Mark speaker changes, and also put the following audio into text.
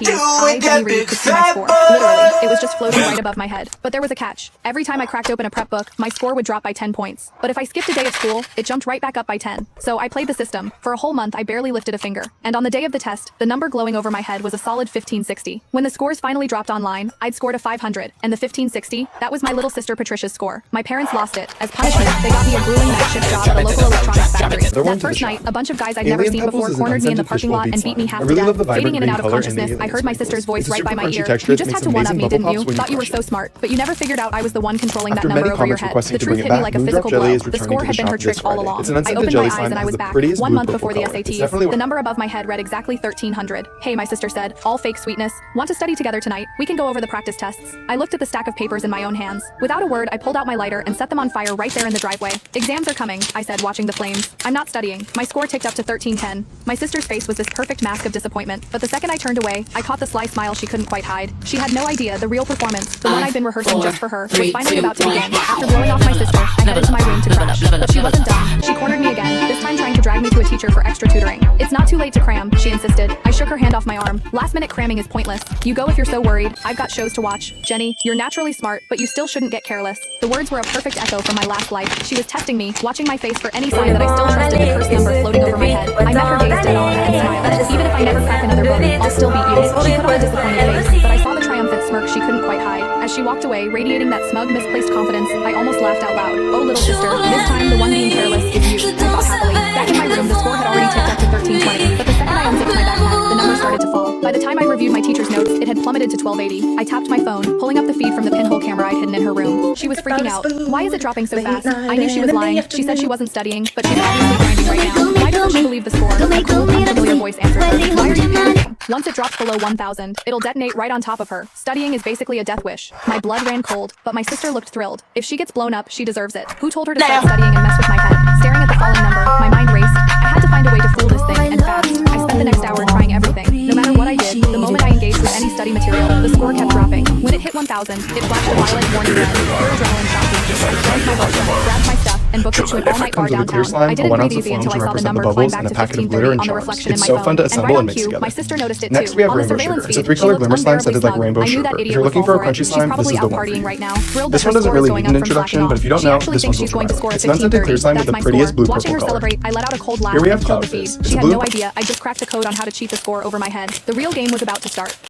Speaker 1: SATs, I, Jenny Reed, could see my score. Literally, it was just floating right above my head. But there was a catch. Every time I cracked open a prep book, my score would drop by 10 points. But if I skipped a day of school, it jumped right back up by 10. So I played the system. For a whole month, I barely lifted a finger. And on the day of the test, the number glowing over my head was a solid 1560. When the scores finally dropped online, I'd scored a 500, and the 1560, that was my little sister Patricia's score. My parents lost it. As punishment, they got me a grueling night shift job at a local electronics factory. That first night, a bunch of guys I'd never seen before cornered me in the parking lot and beat me half to death. Fading in and out of consciousness, I heard my sister's voice right by my ear. You just had to one-up me, didn't you? Thought you were so smart, but you never figured out I was the one controlling that number over your head. The truth hit me like a physical blow. The score had been her trick all along. I opened my eyes and I was back. 1 month before the SATs. The number above my head read exactly 1300. Hey, my sister said, all fake sweetness. Want to study together tonight? We can go over the practice tests. I looked at the stack of papers in my own hands. Without a word, I pulled out my lighter and set them on fire right there in the driveway. Exams are coming, I said, watching the flames. I'm not studying. My score ticked up to 1310. My sister's face was this perfect mask of disappointment, but the second I turned away, I caught the sly smile she couldn't quite hide. She had no idea the real performance, the one I'd been rehearsing just for her, was finally about to begin. After blowing off my sister, I headed to my room to crash. But she wasn't done. She cornered me again, this time trying to drag me to a teacher for extra tutoring. It's not too late to cram, she insisted. I shook her hand off my arm. Last minute cramming is pointless. You go if you're so worried. I've got shows to watch. Jenny, you're naturally smart, but you still shouldn't get careless. The words were a perfect echo from my last life. She was testing me, watching my face for any sign that I still trusted the cursed number floating over my head. I met her gaze dead on and smiled. Even if I never crack another book, I'll still beat you. She put on a disappointed face, but I saw the triumphant smirk she couldn't quite hide. As she walked away, radiating that smug, misplaced confidence, I almost laughed out loud. Oh, little sister, this time the one being careless is you, I thought happily. Back in my room, the score had already ticked up to 1320, but the second I unzipped my backpack, the number started to fall. By the time I reviewed my teacher's notes, it had plummeted to 1280. I tapped my phone, pulling up the feed from the pinhole camera I'd hidden in her room. She was freaking out. Why is it dropping so fast? I knew she was lying. She said she wasn't studying, but she's obviously grinding right now. Why doesn't she believe the score? A cool, unfamiliar voice answered her. Why are you panicking? Once it drops below 1000, it'll detonate right on top of her. Studying is basically a death wish. My blood ran cold, but my sister looked thrilled. If she gets blown up, she deserves it. Who told her to start studying and mess with my head? Staring at the falling number, my mind raced. I had to find a way to fool this thing, and fast. I spent the next hour trying everything. No matter what I did, the moment I engaged with any study material, the score kept dropping. When it hit 1000, it flashed a violet warning red. Pure adrenaline shot through me. I joined my boyfriend, grabbed my stuff, and booked it to an all-night bar downtown. I didn't breathe easy until I saw the number climb back to 1530 on the reflection in my phone. And right on cue, my sister noticed it too. On the surveillance feed, she looked unbearably smug. I knew that idiot would fall for it. She's probably out partying right now, thrilled that her score is going up from slacking off. She actually thinks she's going to score a 1530. That's my score. Watching her celebrate, I let out a cold laugh and killed the feed. She had no idea I just cracked the code on how to cheat the score over my head. The real game was about to start.